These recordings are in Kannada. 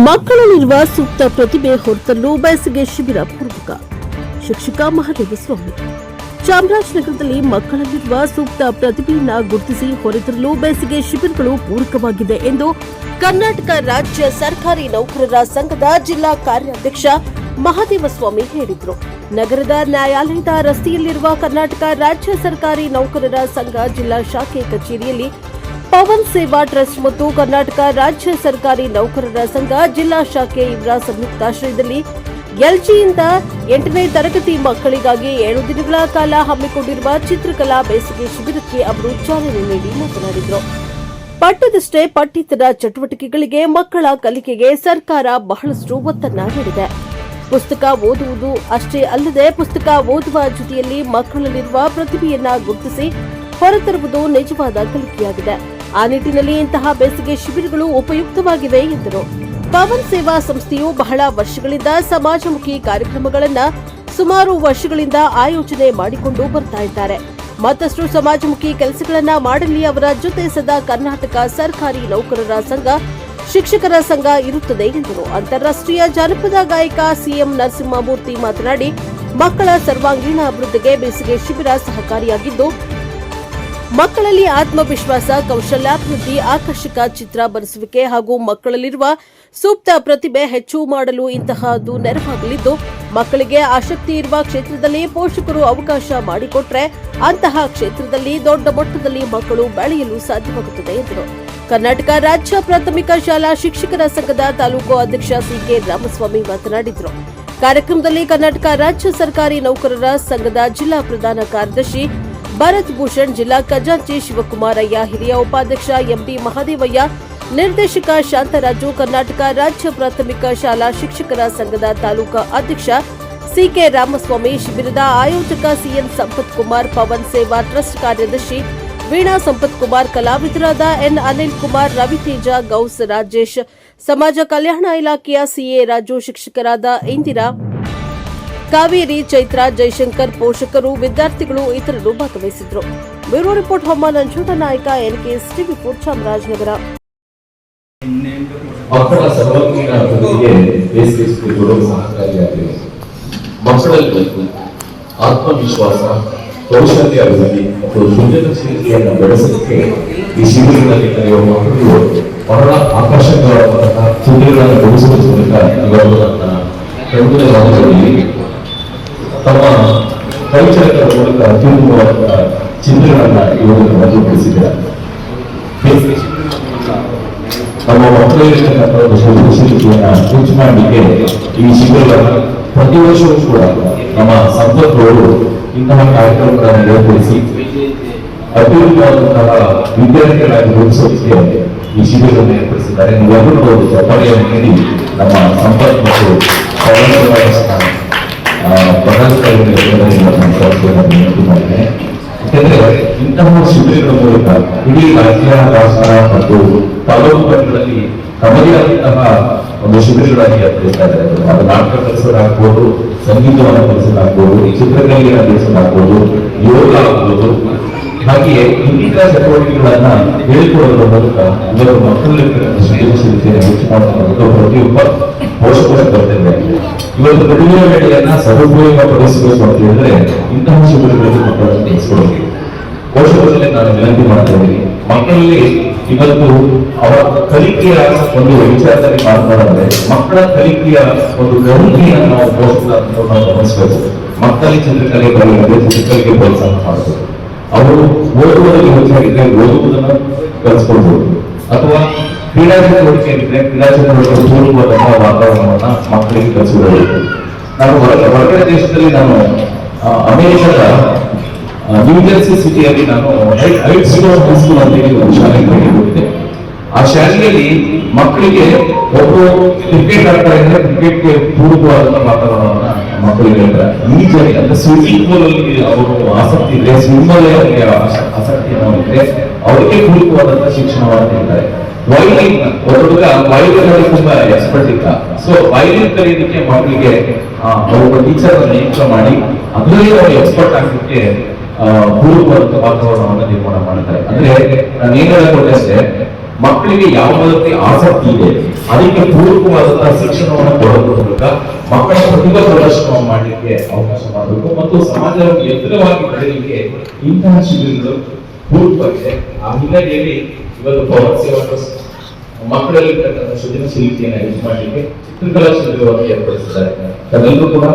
ಮಕ್ಕಳಲ್ಲಿರುವ ಸೂಕ್ತ ಪ್ರತಿಭೆ ಹೊರತರಲು ಬೇಸಿಗೆ ಶಿಬಿರ ಪೂರ್ವಕ ಶಿಕ್ಷಕ ಮಹಾದೇವ ಸ್ವಾಮಿ. ಚಾಮರಾಜನಗರದಲ್ಲಿ ಮಕ್ಕಳಲ್ಲಿರುವ ಸೂಕ್ತ ಪ್ರತಿಭೆಯನ್ನು ಗುರುತಿಸಿ ಹೊರತರಲು ಬೇಸಿಗೆ ಶಿಬಿರಗಳು ಪೂರಕವಾಗಿದೆ ಎಂದು ಕರ್ನಾಟಕ ರಾಜ್ಯ ಸರ್ಕಾರಿ ನೌಕರರ ಸಂಘದ ಜಿಲ್ಲಾ ಕಾರ್ಯಾಧ್ಯಕ್ಷ ಮಹಾದೇವ ಸ್ವಾಮಿ ಹೇಳಿದರು. ನಗರದ ನ್ಯಾಯಾಲಯದ ರಸ್ತೆಯಲ್ಲಿರುವ ಕರ್ನಾಟಕ ರಾಜ್ಯ ಸರ್ಕಾರಿ ನೌಕರರ ಸಂಘ ಜಿಲ್ಲಾ ಶಾಖೆ ಕಚೇರಿಯಲ್ಲಿ ಪವನ್ ಸೇವಾ ಟ್ರಸ್ಟ್ ಮತ್ತು ಕರ್ನಾಟಕ ರಾಜ್ಯ ಸರ್ಕಾರಿ ನೌಕರರ ಸಂಘ ಜಿಲ್ಲಾ ಶಾಖೆ ಇವರ ಸಂಯುಕ್ತಾಶ್ರಯದಲ್ಲಿ ಎಲ್ಜಿಯಿಂದ 8ನೇ ತರಗತಿ ಮಕ್ಕಳಿಗಾಗಿ 7 ದಿನಗಳ ಕಾಲ ಹಮ್ಮಿಕೊಂಡಿರುವ ಚಿತ್ರಕಲಾ ಬೇಸಿಗೆ ಶಿಬಿರಕ್ಕೆ ಅವರು ಚಾಲನೆ ನೀಡಿ ಮಾತನಾಡಿದರು. ಪಠ್ಯದಷ್ಟೇ ಪಠ್ಯೇತರ ಚಟುವಟಿಕೆಗಳಿಗೆ ಮಕ್ಕಳ ಕಲಿಕೆಗೆ ಸರ್ಕಾರ ಬಹಳಷ್ಟು ಒತ್ತನ್ನು ನೀಡಿದೆ. ಪುಸ್ತಕ ಓದುವುದು ಅಷ್ಟೇ ಅಲ್ಲದೆ ಪುಸ್ತಕ ಓದುವ ಜೊತೆಯಲ್ಲಿ ಮಕ್ಕಳಲ್ಲಿರುವ ಪ್ರತಿಭೆಯನ್ನ ಗುರುತಿಸಿ ಹೊರತರುವುದು ನಿಜವಾದ ಕಲಿಕೆಯಾಗಿದೆ. ಆ ನಿಟ್ಟಿನಲ್ಲಿ ಇಂತಹ ಬೇಸಿಗೆ ಶಿಬಿರಗಳು ಉಪಯುಕ್ತವಾಗಿವೆ ಎಂದರು. ಪವನ್ ಸೇವಾ ಸಂಸ್ಥೆಯು ಬಹಳ ವರ್ಷಗಳಿಂದ ಸಮಾಜಮುಖಿ ಕಾರ್ಯಕ್ರಮಗಳನ್ನು ಸುಮಾರು ವರ್ಷಗಳಿಂದ ಆಯೋಜನೆ ಮಾಡಿಕೊಂಡು ಬರ್ತಾ ಇದ್ದಾರೆ. ಮತ್ತಷ್ಟು ಸಮಾಜಮುಖಿ ಕೆಲಸಗಳನ್ನು ಮಾಡಲಿ ಅವರ ಜೊತೆ ಸದಾ ಕರ್ನಾಟಕ ಸರ್ಕಾರಿ ನೌಕರರ ಸಂಘ, ಶಿಕ್ಷಕರ ಸಂಘ ಇರುತ್ತದೆ ಎಂದರು. ಅಂತಾರಾಷ್ಟ್ರೀಯ ಜಾನಪದ ಗಾಯಕ ಸಿಎಂ ನರಸಿಂಹಮೂರ್ತಿ ಮಾತನಾಡಿ, ಮಕ್ಕಳ ಸರ್ವಾಂಗೀಣ ಅಭಿವೃದ್ಧಿಗೆ ಬೇಸಿಗೆ ಶಿಬಿರ ಸಹಕಾರಿಯಾಗಿದ್ದು, ಮಕ್ಕಳಲ್ಲಿ ಆತ್ಮವಿಶ್ವಾಸ, ಕೌಶಲ್ಯಾಭಿವೃದ್ಧಿ, ಆಕರ್ಷಕ ಚಿತ್ರ ಬರೆಸುವಿಕೆ ಹಾಗೂ ಮಕ್ಕಳಲ್ಲಿರುವ ಸೂಕ್ತ ಪ್ರತಿಭೆ ಹೆಚ್ಚು ಮಾಡಲು ಇಂತಹದ್ದು ನೆರವಾಗಲಿದ್ದು, ಮಕ್ಕಳಿಗೆ ಆಸಕ್ತಿ ಇರುವ ಕ್ಷೇತ್ರದಲ್ಲಿ ಪೋಷಕರು ಅವಕಾಶ ಮಾಡಿಕೊಟ್ರೆ ಅಂತಹ ಕ್ಷೇತ್ರದಲ್ಲಿ ದೊಡ್ಡ ಮಟ್ಟದಲ್ಲಿ ಮಕ್ಕಳು ಬೆಳೆಯಲು ಸಾಧ್ಯವಾಗುತ್ತದೆ ಎಂದರು. ಕರ್ನಾಟಕ ರಾಜ್ಯ ಪ್ರಾಥಮಿಕ ಶಾಲಾ ಶಿಕ್ಷಕರ ಸಂಘದ ತಾಲೂಕು ಅಧ್ಯಕ್ಷ ಸಿಕೆ ರಾಮಸ್ವಾಮಿ ಮಾತನಾಡಿದರು. ಕಾರ್ಯಕ್ರಮದಲ್ಲಿ ಕರ್ನಾಟಕ ರಾಜ್ಯ ಸರ್ಕಾರಿ ನೌಕರರ ಸಂಘದ ಜಿಲ್ಲಾ ಪ್ರಧಾನ ಕಾರ್ಯದರ್ಶಿ ಭರತ್ ಭೂಷಣ್, ಜಿಲ್ಲಾ ಖಜಾಂಚಿ ಶಿವಕುಮಾರಯ್ಯ, ಹಿರಿಯ ಉಪಾಧ್ಯಕ್ಷ ಎಂಬಿ ಮಹಾದೇವಯ್ಯ, ನಿರ್ದೇಶಕ ಶಾಂತರಾಜು, ಕರ್ನಾಟಕ ರಾಜ್ಯ ಪ್ರಾಥಮಿಕ ಶಾಲಾ ಶಿಕ್ಷಕರ ಸಂಘದ ತಾಲೂಕಾ ಅಧ್ಯಕ್ಷ ಸಿಕೆ ರಾಮಸ್ವಾಮಿ, ಶಿಬಿರದ ಆಯೋಜಕ ಸಿಎನ್ ಸಂಪತ್ ಕುಮಾರ್, ಪವನ್ ಸೇವಾ ಟ್ರಸ್ಟ್ ಕಾರ್ಯದರ್ಶಿ ವೀಣಾ ಸಂಪತ್ ಕುಮಾರ್, ಕಲಾವಿದರಾದ ಎನ್ ಅನಿಲ್ ಕುಮಾರ್, ರವಿತೇಜ, ಗೌಸ್ ರಾಜೇಶ್, ಸಮಾಜ ಕಲ್ಯಾಣ ಇಲಾಖೆಯ ಸಿಎ ರಾಜು, ಶಿಕ್ಷಕರಾದ ಇಂದಿರಾ, ಕಾವೇರಿ, ಚೈತ್ರ, ಜಯಶಂಕರ್, ಪೋಷಕರು, ವಿದ್ಯಾರ್ಥಿಗಳು ಇತರರು ಭಾಗವಹಿಸಿದ್ರು. ಬ್ಯೂರೋ ರಿಪೋರ್ಟ್ ಹಮ್ಮಾನ್ ಅಂಜುಟ ನಾಯಕ, ಎನ್ಕೆಎಸ್ ಟಿವಿ 4 ಚಾಮರಾಜನಗರ. ಮಕ್ಕಳ ಸರ್ವಾಂಗೀಣ ಅಭಿವೃದ್ಧಿಗೆ ಬೇಸಿಗೆ ಶಿಬಿರಗಳು ಸಹಕಾರಿಯಾಗಿವೆ. ಮಕ್ಕಳಲ್ಲಿ ಆತ್ಮವಿಶ್ವಾಸ, ಕೌಶಲ್ಯ ಅಭಿವೃದ್ಧಿ ಮತ್ತು ಸೃಜನಶೀಲತೆಯನ್ನು ಬೆಳೆಸಲಿಕ್ಕೆ ಈ ಶಿಬಿರಗಳಲ್ಲಿ ಕಲಿಯುವ ಮಕ್ಕಳು ಬಹಳ ಆಕರ್ಷಕವಾದಂತಹ ಚಿತ್ರಗಳನ್ನು ರೂಪಿಸುವ ಮೂಲಕ ಇವರು ನನ್ನ ಕಣ್ಣುಗಳ ಭಾಗದಲ್ಲಿ ತಮ್ಮ ಕೈಚಳಕದ ಮೂಲಕ ಅತ್ಯುತ್ತಮವಾದ ಚಿತ್ರಗಳನ್ನ ಇವರು ಅಭಿವೃದ್ಧಿಸಿದ್ದಾರೆ. ನಮ್ಮ ಮಕ್ಕಳಿರ್ತಕ್ಕಂಥ ಒಂದು ಸೃಜನಶೀಲತೆಯನ್ನು ಹೆಚ್ಚು ಮಾಡಲಿಕ್ಕೆ ಈ ಶಿಬಿರಗಳನ್ನು ಪ್ರತಿ ವರ್ಷವೂ ಕೂಡ ನಮ್ಮ ಸಂಪತ್ತವರು ಇಂತಹ ಕಾರ್ಯಕ್ರಮಗಳನ್ನು ಏರ್ಪಡಿಸಿ ಅತ್ಯುತ್ತಮವಾದಂತಹ ವಿದ್ಯಾರ್ಥಿಗಳಾಗಿ ರೂಪಿಸೋದಕ್ಕೆ ಈ ಶಿಬಿರವನ್ನು ಏರ್ಪಡಿಸಿದ್ದಾರೆ. ನೀವೆಲ್ಲರೂ ಒಂದು ಚಪ್ಪಾಳೆಯನ್ನು ನೀಡಿ ನಮ್ಮ ಸಂಪತ್ ಮತ್ತು ಮಾಡಿದ್ದೇನೆ. ಯಾಕೆಂದ್ರೆ ಇಂತಹ ಶಿಬಿರಗಳ ಮೂಲಕ ಇಡೀ ರಾಜ್ಯ, ರಾಷ್ಟ್ರ ಮತ್ತು ತಾಲೂಕುಗಳಲ್ಲಿ ತಮ್ಮದೇ ಆದಂತಹ ಒಂದು ಶಿಬಿರಗಳಾಗಿ ಏರ್ಪಡಿಸ್ತಾ ಇದ್ದಾರೆ. ಅದು ನಾಟಕ ಕಲಿಸೋದಾಗ್ಬೋದು, ಸಂಗೀತವನ್ನು ಕಲಿಸೋದಾಗ್ಬೋದು, ಚಿತ್ರಕಲೆಯನ್ನು ಕಲಿಸೋದಾಗ್ಬೋದು, ಯೋಗ ಆಗ್ಬೋದು, ಹಾಗೆಯೇ ಇನ್ನಿತರ ಚಟುವಟಿಕೆಗಳನ್ನ ಹೇಳಿಕೊಡೋದ್ರ ಮೂಲಕ ಇವರು ಮಕ್ಕಳಲ್ಲಿರ್ತಕ್ಕಂಥ ಸೃಜನಶೀಲತೆಯನ್ನು ಹೆಚ್ಚು ಮಾಡತಕ್ಕಂಥ ಪ್ರತಿಯೊಬ್ಬ ಪೋಷಕರ ಕರ್ತವ್ಯ. ಇವತ್ತು ಪ್ರತಿಭೆಯ ವೇಳೆಯನ್ನ ಸದುಪಯೋಗ ಪಡಿಸಬೇಕು ಅಂತ ಹೇಳಿದ್ರೆ ಇಂತಹ ಶಿಬಿರಗಳಲ್ಲಿ ಮಕ್ಕಳನ್ನು ತಿಳಿಸ್ಕೊಡಬೇಕು. ಪೋಷಕರಲ್ಲಿ ನಾನು ವಿನಂತಿ ಮಾಡ್ತಾ ಇದ್ದೀನಿ, ಮಕ್ಕಳಲ್ಲಿ ಇವತ್ತು ಅವರ ಕಲಿಕೆಯ ಒಂದು ವಿಚಾರದಲ್ಲಿ ಮಾತನಾಡಿದ್ರೆ ಮಕ್ಕಳ ಕಲಿಕೆಯ ಒಂದು ಗ್ರಹಿಕೆಯನ್ನು ನಾವು ಪೋಷಕರು ನಾವು ಗಮನಿಸಬೇಕು. ಮಕ್ಕಳಿಗೆ ಚಿತ್ರಕಲೆ ಬರೆಯುವಂತೆ ಚಿತ್ರಕಲೆಗೆ ಪ್ರೋತ್ಸಾಹ ಮಾಡಬೇಕು. ಅವರು ಓದುವುದರಲ್ಲಿ ಹೆಚ್ಚಾಗಿದ್ರೆ ಓದುವುದನ್ನು ಕಲಿಸ್ಕೊಳ್ಬಹುದು, ಅಥವಾ ಕ್ರೀಡಾ ಚಟುವಟಿಕೆ ಇದ್ರೆ ಕ್ರೀಡಾ ಚಟುವಟಿಕೆ ಪೂರ್ವಕವಾದಂತಹ ವಾತಾವರಣವನ್ನ ಮಕ್ಕಳಿಗೆ ಕಲಿಸಿಕೊಳ್ಳಬೇಕು. ನಾನು ಹೊರಗಡೆ ದೇಶದಲ್ಲಿ ನಾನು ಅಮೆರಿಕದ ನ್ಯೂಜೆರ್ಸಿ ಸಿಟಿಯಲ್ಲಿ ನಾನು ಹೈಸ್ಕೂಲ್ ಅಂತ ಹೇಳಿ ಒಂದು ಶಾಲೆಗೆ ಭೇಟಿ ಕೊಟ್ಟಿದ್ದೆ. ಆ ಶಾಲೆಯಲ್ಲಿ ಮಕ್ಕಳಿಗೆ ಒಬ್ಬರು ಕ್ರಿಕೆಟ್ ಆಡ್ತಾ ಇದ್ರೆ ಕ್ರಿಕೆಟ್ಗೆ ಪೂರಕವಾದಂತಹ ವಾತಾವರಣವನ್ನ ಮಕ್ಕಳಿಗೆ ಹೇಳ್ತಾರೆ. ಈಜಲ್ಲಿ ಅಂದ್ರೆ ಸ್ವಿಮ್ಮಿಂಗ್ ಪೂಲ್ ಅಲ್ಲಿ ಅವರು ಆಸಕ್ತಿ ಇದ್ರೆ, ಸ್ವಿಮ್ಮಲ್ಲಿ ಅವರಿಗೆ ಆಸಕ್ತಿಯನ್ನು ಇದ್ರೆ ಅವರಿಗೆ ಪೂರಕವಾದಂತಹ ಶಿಕ್ಷಣವನ್ನು ನೀಡ್ತಾರೆ. ವೈಲಿನ್ ಹುಡುಗ ವೈಲಿನ್ ತುಂಬಾ ಎಕ್ಸ್ಪರ್ಟ್ ಇದ್ದ. ಸೊ ವೈಲಿನ್ ಕಲಿಯೋದಕ್ಕೆ ಮಕ್ಕಳಿಗೆ ಒಬ್ಬ ಟೀಚರ್ ನೇಮಕ ಮಾಡಿ ಅದರಲ್ಲಿ ಅವರು ಎಕ್ಸ್ಪರ್ಟ್ ಆಗಲಿಕ್ಕೆ ಪೂರಕವಾದಂತಹ ವಾತಾವರಣವನ್ನು ನಿರ್ಮಾಣ ಮಾಡ್ತಾರೆ. ಅಂದ್ರೆ ನಾನು ಏನ್ ಹೇಳ್ಕೊಟ್ಟೆ ಅಂದ್ರೆ ಮಕ್ಕಳಿಗೆ ಯಾವುದೇ ಆಸಕ್ತಿ ಇದೆ ಅದಕ್ಕೆ ಪೂರಕವಾದಂತಹ ಶಿಕ್ಷಣವನ್ನು ಕೊಡೋದ್ರ ಮೂಲಕ ಮಕ್ಕಳ ಪ್ರತಿಭಾ ಪ್ರದರ್ಶನವನ್ನು ಮಾಡಲಿಕ್ಕೆ ಅವಕಾಶ ಮಾಡಬೇಕು ಮತ್ತು ಸಮಾಜವನ್ನು ಎತ್ತರವಾಗಿ ಬೆಳೆಯಲಿಕ್ಕೆ ಇಂತಹ ಶಿಬಿರಗಳು ಪೂರಕವಾಗಿದೆ. ಆ ಹಿನ್ನೆಲೆಯಲ್ಲಿ ಇವತ್ತು ಪವನ್ ಸೇವಾ ಟ್ರಸ್ಟ್ ಮಕ್ಕಳಲ್ಲಿ ಸೃಜನಶೀಲತೆಯನ್ನು ಯೂಸ್ ಮಾಡಲಿಕ್ಕೆ ಚಿತ್ರಕಲಾ ಶಿಬಿರವನ್ನು ಏರ್ಪಡಿಸಿದ್ದಾರೆ. ಅದೆಲ್ಲರೂ ಕೂಡ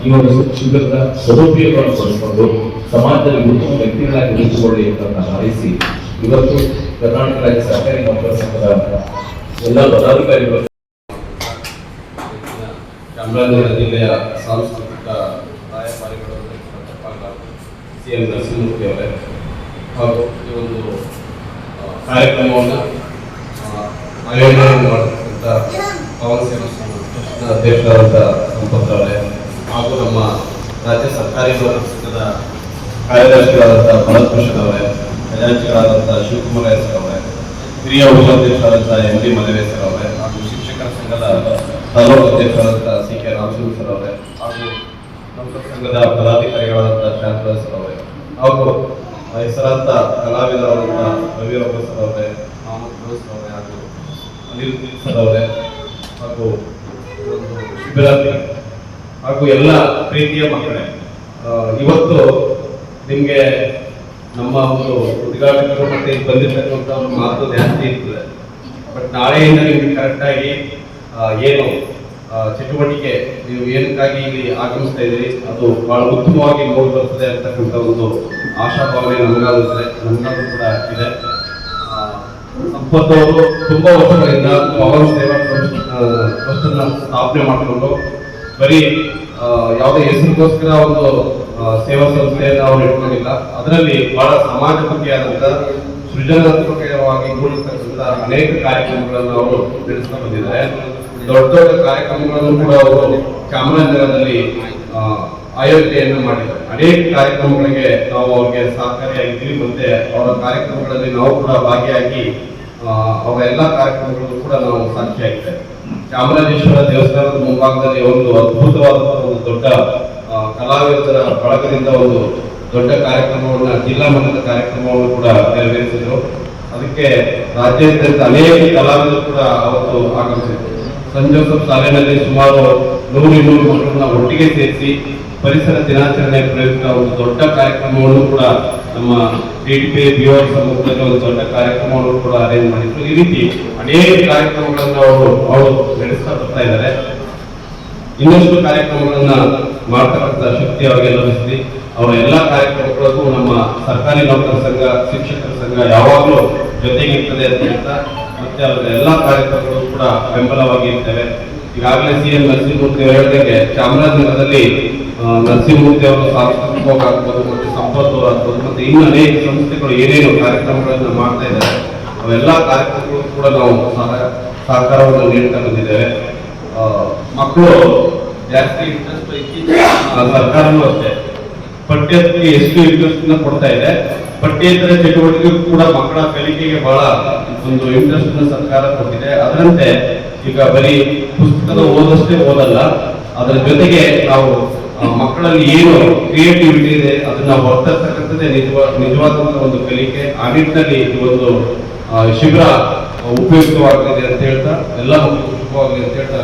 ಈ ಒಂದು ಶಿಬಿರದ ಸದುಪಯೋಗವನ್ನು ಪಡಿಸಿಕೊಂಡು ಸಮಾಜದಲ್ಲಿ ಉತ್ತಮ ವ್ಯಕ್ತಿಗಳಾಗಿ ರೂಪಿಸಿಕೊಳ್ಳಿ ಅಂತ ಹಾರೈಸಿ ಇವತ್ತು ಕರ್ನಾಟಕ ರಾಜ್ಯ ಸರ್ಕಾರಿ ನೌಕರ ಸಂಘದ ಎಲ್ಲ ಪದಾಧಿಕಾರಿಗಳು ಚಾಮರಾಜನಗರ ಜಿಲ್ಲೆಯ ಸಾಂಸ್ಕೃತಿಕ ರಾಯಭಾರಿಗಳು ಸಿಎಂ ನರಸಿಂಹಮೂರ್ತಿ ಅವರೇ ಹಾಗೂ ಈ ಒಂದು ಕಾರ್ಯಕ್ರಮವನ್ನು ಆಯೋಜನೆ ಮಾಡತಕ್ಕಂಥ ಪವನ್ ಸೇವಾ ಟ್ರಸ್ಟ್ನ ಅಧ್ಯಕ್ಷರಾದಂಥ ಸಂಪತ್ ಅವರೇ ಹಾಗೂ ನಮ್ಮ ರಾಜ್ಯ ಸರ್ಕಾರಿ ನೌಕರ ಸಂಘದ ಕಾರ್ಯದರ್ಶಿಗಳಾದಂಥ ಭರತ್ ಭೂಷಣ್ ಅವರೇ, ಖಜಾಂಚಿಗಳಾದಂಥ ಶಿವಕುಮಾರ ಹೆಸರು ಅವರೇ, ಹಿರಿಯ ಉಪಾಧ್ಯಕ್ಷರಾದಂಥ ಎಂ ಡಿ ಮಲವೇಶ್ವರ ಅವರೇ ಹಾಗೂ ಶಿಕ್ಷಕರ ಸಂಘದ ತಾಲೂಕು ಅಧ್ಯಕ್ಷರಾದಂಥ ಸಿ ಕೆ ರಾಮಚಂದ್ರ ಸರ್ ಅವರೇ ಹಾಗೂ ನೌಕರ ಸಂಘದ ಪದಾಧಿಕಾರಿಗಳಾದಂಥ ಶಾಂತರಾಜ್ ಸರ್ ಅವರೇ ಹಾಗೂ ಹೆಸರಾಂತ ಕಲಾವಿದರಾದಂಥ ರವಿರಪ್ಪ ಸರ್ ಅವರೇ, ಮಹಮ್ಮದ್ ಫಿರೋಜ್ ಅವರೇ ಹಾಗೂ ಅನಿಲ್ ಸರ್ ಅವರೇ ಹಾಗೂ ಒಂದು ಶಿಬಿರಾರ್ಥಿ ಹಾಗೂ ಎಲ್ಲ ಪ್ರೀತಿಯ ಮಕ್ಕಳೇ, ಇವತ್ತು ನಿಮಗೆ ನಮ್ಮ ಒಂದು ಉದ್ಘಾಟಕರು ಮತ್ತೆ ಬಂದಿರ್ತಕ್ಕಂಥ ಒಂದು ಮಾತು ಜಾಸ್ತಿ ಇರ್ತದೆ. ಬಟ್ ನಾಳೆಯಿಂದ ನಿಮ್ಗೆ ಕರೆಕ್ಟಾಗಿ ಏನು ಚಟುವಟಿಕೆ ನೀವು ಏನಕ್ಕಾಗಿ ಇಲ್ಲಿ ಆಗಮಿಸ್ತಾ ಇದ್ದೀರಿ ಅದು ಬಹಳ ಉತ್ತಮವಾಗಿ ಮೂಡಿ ಬರ್ತದೆ ಅಂತಕ್ಕಂಥ ಒಂದು ಆಶಾಭಾವನೆ ನಮಗಾಗುತ್ತೆ, ನಮಗಾದ್ರೂ ಕೂಡ ಇದೆ. ಸಂಪತ್ ಅವರು ತುಂಬಾ ವರ್ಷಗಳಿಂದ ಪವನ್ ಸೇವಾ ಟ್ರಸ್ಟ್ ಅನ್ನ ಸ್ಥಾಪನೆ ಮಾಡಿಕೊಂಡು ಬರೀ ಯಾವುದೇ ಹೆಸರಿಗೋಸ್ಕರ ಒಂದು ಸೇವಾ ಸಂಸ್ಥೆಯನ್ನು ಅವರು ಇಟ್ಕೊಂಡಿಲ್ಲ, ಅದರಲ್ಲಿ ಬಹಳ ಸಮಾಜಮುಖಿಯಾದಂತ ಸೃಜನಾತ್ಮಕವಾಗಿ ಮೂಡಿರ್ತಕ್ಕಂಥ ಅನೇಕ ಕಾರ್ಯಕ್ರಮಗಳನ್ನು ಅವರು ನಡೆಸ್ತಾ ಬಂದಿದ್ದಾರೆ. ದೊಡ್ಡ ದೊಡ್ಡ ಕಾರ್ಯಕ್ರಮಗಳನ್ನು ಕೂಡ ಅವರು ಚಾಮರಾಜನಗರದಲ್ಲಿ ಆಯೋಜನೆಯನ್ನು ಮಾಡಿದ್ದಾರೆ. ಅನೇಕ ಕಾರ್ಯಕ್ರಮಗಳಿಗೆ ನಾವು ಅವ್ರಿಗೆ ಸಹಕಾರಿಯಾಗಿದ್ದೀವಿ, ಮತ್ತೆ ಅವರ ಕಾರ್ಯಕ್ರಮಗಳಲ್ಲಿ ನಾವು ಕೂಡ ಭಾಗಿಯಾಗಿ ಅವರ ಎಲ್ಲ ಕಾರ್ಯಕ್ರಮಗಳು ಕೂಡ ನಾವು ಸಾಕ್ಷಿಯಾಗಿದ್ದೇವೆ. ಚಾಮರಾಜೇಶ್ವರ ದೇವಸ್ಥಾನದ ಮುಂಭಾಗದಲ್ಲಿ ಒಂದು ಅದ್ಭುತವಾದಂತಹ ಒಂದು ದೊಡ್ಡ ಕಲಾವಿದರ ಬಳಗದಿಂದ ಒಂದು ದೊಡ್ಡ ಕಾರ್ಯಕ್ರಮವನ್ನ, ಜಿಲ್ಲಾ ಮಟ್ಟದ ಕಾರ್ಯಕ್ರಮವನ್ನು ಕೂಡ ನೆರವೇರಿಸಿದ್ರು. ಅದಕ್ಕೆ ರಾಜ್ಯಾದ್ಯಂತ ಅನೇಕ ಕಲಾವಿದರು ಕೂಡ ಅವತ್ತು ಆಗಮಿಸಿದ್ರು. ಸೆಂಟ್ ಜೋಸೆಫ್ ಶಾಲೆಯಲ್ಲಿ ಸುಮಾರು 100-200 ಮಕ್ಕಳನ್ನ ಒಟ್ಟಿಗೆ ಸೇರಿಸಿ ಪರಿಸರ ದಿನಾಚರಣೆ ಪ್ರಯುಕ್ತ ಒಂದು ದೊಡ್ಡ ಕಾರ್ಯಕ್ರಮವನ್ನು ಕೂಡ ನಮ್ಮ ಡಿಟಿಪಿ ಬಿಒರ್ ಸಮ್ಮುಖದಲ್ಲಿ ಒಂದು ದೊಡ್ಡ ಕಾರ್ಯಕ್ರಮವನ್ನು ಕೂಡ ಅರೇಂಜ್ ಮಾಡಿದ್ರು. ಈ ರೀತಿ ಅನೇಕ ಕಾರ್ಯಕ್ರಮಗಳನ್ನು ಅವರು ನಡೆಸ್ತಾ ಬರ್ತಾ ಇದ್ದಾರೆ. ಇನ್ನಷ್ಟು ಕಾರ್ಯಕ್ರಮಗಳನ್ನ ಮಾಡ್ತಕ್ಕಂಥ ಶಕ್ತಿ ಅವರಿಗೆ ಲಭಿಸಿದೆ. ಅವರ ಎಲ್ಲ ಕಾರ್ಯಕ್ರಮಗಳಿಗೂ ನಮ್ಮ ಸರ್ಕಾರಿ ನೌಕರ ಸಂಘ, ಶಿಕ್ಷಕರ ಸಂಘ ಯಾವಾಗಲೂ ಜೊತೆಗಿರ್ತದೆ ಅಂತ ಹೇಳ್ತಾ, ಮತ್ತೆ ಅವರ ಎಲ್ಲ ಕಾರ್ಯಕ್ರಮಗಳು ಕೂಡ ಬೆಂಬಲವಾಗಿ ಇರ್ತವೆ. ಈಗಾಗಲೇ ಸಿಎಂ ನರಸಿಂಹಮೂರ್ತಿ ಅವರು ಹೇಳಿದಂಗೆ ಚಾಮರಾಜನಗರದಲ್ಲಿ ನರಸಿಂಹಮೂರ್ತಿ ಅವರು ಸಾಂಸ್ಕೃತಿಕವಾಗಬಹುದು, ಮತ್ತೆ ಸಂಪತ್ತು ಆಗ್ಬೋದು, ಮತ್ತೆ ಇನ್ನು ಅನೇಕ ಸಂಸ್ಥೆಗಳು ಏನೇನು ಕಾರ್ಯಕ್ರಮಗಳನ್ನು ಮಾಡ್ತಾ ಇದ್ದಾರೆ ಅವೆಲ್ಲ ಕಾರ್ಯಕ್ರಮಗಳು ಕೂಡ ನಾವು ಸಹಕಾರವನ್ನು ನೀಡ್ತಾ ಬಂದಿದ್ದೇವೆ. ಮಕ್ಕಳು ಜಾಸ್ತಿ ಇಂಟ್ರೆಸ್ಟ್ ಸರ್ಕಾರನೂ ಅಷ್ಟೇ ಪಠ್ಯಕ್ಕೆ ಎಷ್ಟು ಇಂಟ್ರೆಸ್ಟ್ ಕೊಡ್ತಾ ಇದೆ. ಪಠ್ಯೇತರ ಚಟುವಟಿಕೆ ಕೂಡ ಮಕ್ಕಳ ಕಲಿಕೆಗೆ ಬಹಳ ಒಂದು ಇಂಟ್ರೆಸ್ಟ್ ಸರ್ಕಾರ ಕೊಟ್ಟಿದೆ. ಅದರಂತೆ ಈಗ ಬರೀ ಪುಸ್ತಕದ ಓದಷ್ಟೇ ಓದಲ್ಲ, ಅದರ ಜೊತೆಗೆ ನಾವು ಮಕ್ಕಳಲ್ಲಿ ಏನು ಕ್ರಿಯೇಟಿವಿಟಿ ಇದೆ ಅದನ್ನ ಹೊರತಕ್ಕಂಥದ್ದೇ ನಿಜವಾದಂತಹ ಒಂದು ಕಲಿಕೆ. ಆ ನಿಟ್ಟಿನಲ್ಲಿ ಈ ಒಂದು ಶಿಬಿರ ಉಪಯುಕ್ತವಾಗಲಿದೆ ಅಂತ ಹೇಳ್ತಾ, ಎಲ್ಲ ಮಕ್ಕಳು ಉಪಯುಕ್ತವಾಗಲಿ ಅಂತ ಹೇಳ್ತಾ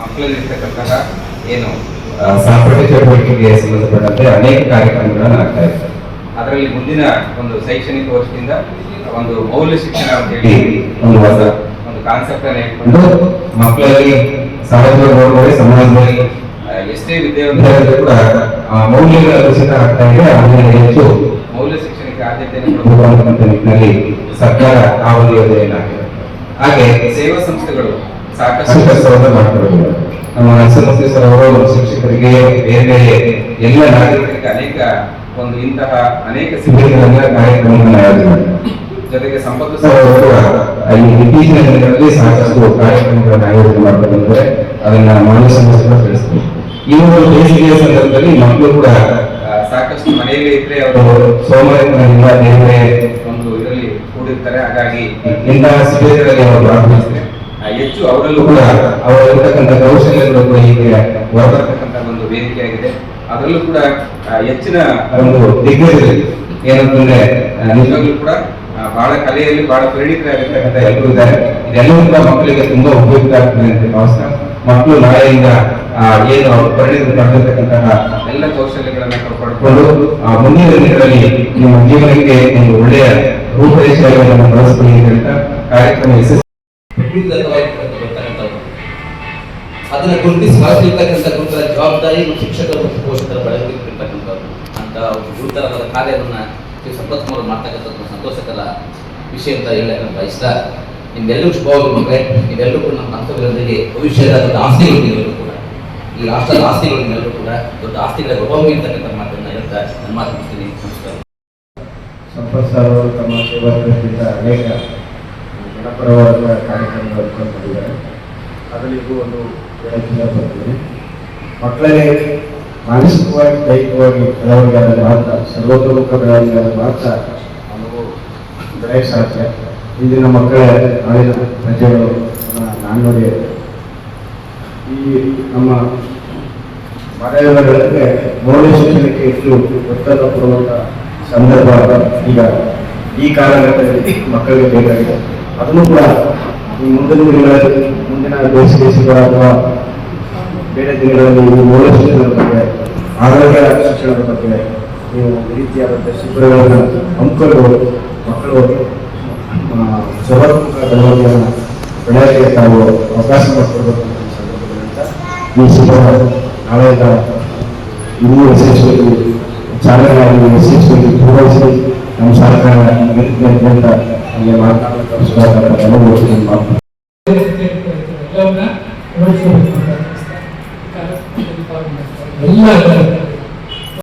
ಮಕ್ಕಳಲ್ಲಿರ್ತಕ್ಕಂತಹ ಏನು ಸಾಂಸ್ಕೃತಿಕ ಚಟುವಟಿಕೆಗೆ ಸಂಬಂಧಪಟ್ಟಂತೆ ಅನೇಕ ಕಾರ್ಯಕ್ರಮಗಳನ್ನು ಆಗ್ತಾ ಇದೆ. ಅದರಲ್ಲಿ ಮುಂದಿನ ಒಂದು ಶೈಕ್ಷಣಿಕ ವರ್ಷದಿಂದ ಒಂದು ಮೌಲ್ಯ ಶಿಕ್ಷಣ ಅಂತ ಹೇಳಿ ಒಂದು ಹೊಸ ಒಂದು ಕಾನ್ಸೆಪ್ಟ್ ಅನ್ನು ಇಟ್ಕೊಂಡು ಮಕ್ಕಳಲ್ಲಿ ಸಮಾಜದಲ್ಲಿ ಸಮಾಜದಲ್ಲಿ ಎಷ್ಟೇ ವಿದ್ಯಾವಂತರು ಕೂಡ ಮೌಲ್ಯಗಳ ರಚಿತ ಆಗ್ತಾ ಇದೆ. ಅದರಲ್ಲಿ ಹೆಚ್ಚು ಮೌಲ್ಯ ಶಿಕ್ಷಣಕ್ಕೆ ಆದ್ಯತೆಯನ್ನು ಕೊಡುವಂತ ನಿಟ್ಟಿನಲ್ಲಿ ಸರ್ಕಾರ ಆ ಒಂದು ಯೋಜನೆಯನ್ನಾಗಿದೆ. ಹಾಗೆ ಸೇವಾ ಸಂಸ್ಥೆಗಳು ಸಾಕಷ್ಟು ಕೆಲಸವನ್ನು ಮಾಡ್ತಿರೋದು. ನಮ್ಮ ನರಸಿಂಹಮೂರ್ತಿ ಸರ್ ಅವರು ಶಿಕ್ಷಕರಿಗೆ ಬೇರೆ ಬೇರೆ ಎಲ್ಲ ನಾಗರಿಕರಿಗೆ ಅನೇಕ ಒಂದು ಇಂತಹ ಅನೇಕ ಶಿಬಿರಗಳನ್ನ ಕಾರ್ಯಕ್ರಮಗಳನ್ನು ಆಯೋಜನೆ ಮಾಡಿದ್ದಾರೆ. ಜೊತೆಗೆ ಸಂಪತ್ತು ಸರ್ ಅವರು ಇತ್ತೀಚಿನ ದಿನಗಳಲ್ಲಿ ಸಾಕಷ್ಟು ಕಾರ್ಯಕ್ರಮಗಳನ್ನು ಆಯೋಜನೆ ಮಾಡ್ತಾ ಬಂದರೆ ಅದನ್ನ ಮಾನವ ಸಮಸ್ಯೆಗಳು ತಿಳಿಸ್ತೀವಿ. ಈ ಒಂದು ಬೇಸಿಗೆಯ ಸಂದರ್ಭದಲ್ಲಿ ಮಕ್ಕಳು ಕೂಡ ಸಾಕಷ್ಟು ಮನೆಯಲ್ಲಿ ಇದ್ರೆ ಅವರು ಸೋಮವಾರದಿಂದ ಬೇರೆ ಒಂದು ಇದರಲ್ಲಿ ಕೂಡಿರ್ತಾರೆ. ಹಾಗಾಗಿ ಇಂತಹ ಶಿಬಿರಗಳಲ್ಲಿ ಅವರು ಭಾಗವಹಿಸ್ತಾರೆ. ಹೆಚ್ಚು ಅವರಲ್ಲೂ ಕೂಡ ಅವರಿರ್ತಕ್ಕಂಥ ಕೌಶಲ್ಯಗಳು ಕೂಡ ಹೀಗೆ ಹೊರಬರ್ತಕ್ಕಂಥ ಒಂದು ವೇದಿಕೆಯಾಗಿದೆ. ಅದರಲ್ಲೂ ಕೂಡ ಹೆಚ್ಚಿನ ಒಂದು ದಿಗ್ಗಜರು ಏನಂತಂದ್ರೆ ನಿಜವಾಗ್ಲೂ ಕೂಡ ಬಹಳ ಕಲೆಯಲ್ಲಿ ಬಹಳ ಪ್ರೇರಿತರಾಗಿರ್ತಕ್ಕಂಥ ಎಲ್ಲರೂ ಇದ್ದಾರೆ. ಇದೆಲ್ಲವೂ ಕೂಡ ಮಕ್ಕಳಿಗೆ ತುಂಬಾ ಉಪಯುಕ್ತ ಆಗ್ತದೆ ಅಂತ ಭಾವಿಸ್ತಾ ಮಕ್ಕಳು ನಾಳೆಯಿಂದ ಏನು ಅವರು ಪರಿಣಿತ ಪಡೆದಿರ್ತಕ್ಕಂತಹ ಎಲ್ಲ ಕೌಶಲ್ಯಗಳನ್ನ ಪಡ್ಕೊಂಡು ಮುಂದಿನ ದಿನಗಳಲ್ಲಿ ನಿಮ್ಮ ಜೀವನಕ್ಕೆ ಒಂದು ಒಳ್ಳೆಯ ರೂಪರೇಷೆಗಳನ್ನು ಬಳಸ್ಕೊಳ್ಳಿ ಅಂತ ಕಾರ್ಯಕ್ರಮ ಅದನ್ನ ಗುರುತಿಸಿ ಹೊರತಿರ್ತಕ್ಕಂಥ ಗುರುತರ ಜವಾಬ್ದಾರಿ ಮತ್ತು ಶಿಕ್ಷಕರು ಮತ್ತು ಪೋಷಕರ ಬಳಗಿರ್ತಕ್ಕಂಥದ್ದು ಅಂತ ಗುರುತರವಾದ ಕಾರ್ಯವನ್ನ ಸಂಪತ್ಮೂಲ ಮಾಡ್ತಕ್ಕಂಥದ್ದು ಸಂತೋಷಕರ ವಿಷಯ ಅಂತ ಹೇಳಕ್ಕೆ ಬಯಸ್ತಾ ನಿಮ್ಮೆಲ್ಲರೂ ಶುಭವಾಗಿ ಮಕ್ಕಳೇ. ಇದೆಲ್ಲರೂ ಕೂಡ ನಮ್ಮ ಮಕ್ಕಳೊಂದಿಗೆ ಭವಿಷ್ಯದ ದೊಡ್ಡ ಆಸ್ತಿಗಳು ನೀವೆಲ್ಲರೂ ಕೂಡ ಈ ರಾಷ್ಟ್ರದ ಆಸ್ತಿಗಳು ನೀವೆಲ್ಲರೂ ಕೂಡ ದೊಡ್ಡ ಆಸ್ತಿಗಳ ಗೌರವ ಇರ್ತಕ್ಕಂಥ ಮಾತನ್ನ ಹೇಳ್ತಾ ನನ್ನ ಮಾತು ಮುಗಿಸ್ತೀನಿ. ನಮಸ್ಕಾರ. ಸಂಪತ್ ಸರ್ ಅವರು ತಮ್ಮ ಸೇವಾದೃಷ್ಟಿಯಿಂದ ಅನೇಕ ಜನಪರವಾದ ಕಾರ್ಯಕ್ರಮಗಳನ್ನು ಮಾಡಿದ್ದಾರೆ. ಅದರಲ್ಲಿ ಇದು ಒಂದು ಹೇಳಕ್ಕೆ ಬರ್ತದೆ. ಮಕ್ಕಳಿಗೆ ಮಾನಸಿಕವಾಗಿ ದೈಹಿಕವಾಗಿ ಬೆಳವಣಿಗೆ ಆದಾಗ ಮಾತ್ರ ಸರ್ವತೋಮುಖ ಬೆಳವಣಿಗೆ ಆದಾಗ ಮಾತ್ರ ನಾವು ಬೆಳೆಯಕ್ಕೆ ಸಾಧ್ಯ. ಇಂದಿನ ಮಕ್ಕಳ ನಾಳಿನ ಪ್ರಜೆಗಳು ನಾನು ನೋಡಿ ಈ ನಮ್ಮ ಮನೆಯವರಿಗೆ ಮೌಲ್ಯ ಶಿಕ್ಷಣಕ್ಕೆ ಹೆಚ್ಚು ಒತ್ತಡ ಕೊಡುವಂಥ ಸಂದರ್ಭ ಈಗ ಈ ಕಾಲಘಟ್ಟದಲ್ಲಿ ಮಕ್ಕಳಿಗೆ ಬೇಕಾಗಿದೆ. ಅದನ್ನು ಕೂಡ ಈ ಮುಂದಿನ ದಿನಗಳಲ್ಲಿ ಮುಂದಿನ ಬೇಸಿಗೆ ಅಥವಾ ಬೇರೆ ದಿನಗಳಲ್ಲಿ ಈ ಮೌಲ್ಯ ಶಿಕ್ಷಣದ ಬಗ್ಗೆ ಆರೋಗ್ಯ ಶಿಕ್ಷಣದ ಬಗ್ಗೆ ನೀವು ಈ ರೀತಿಯಾದಂಥ ಶಿಬಿರಗಳನ್ನು ಹಮ್ಮಿಕೊಂಡು ಮಕ್ಕಳು ಸರ್ವಾತ್ಮಕ ಬೆಳವಣಿಗೆಯನ್ನು ಬೆಳೆಯಕ್ಕೆ ತಾವು ಅವಕಾಶ ಮಾಡಿಕೊಡ್ಬೇಕು ಅಂತ ಸಂದರ್ಭಗಳಿಂದ ಈ ಶಿಬಿರ ನಾಳೆಯಿಂದ ಇನ್ನೂ ವಿಶೇಷವಾಗಿ ಚಾಲನೆಯಾಗಿ ವಿಶೇಷವಾಗಿ ಪೂರೈಸಿ ನಮ್ಮ ಸರ್ಕಾರ ಅಂತ ನಮಗೆ ಮಾತನಾಡಲು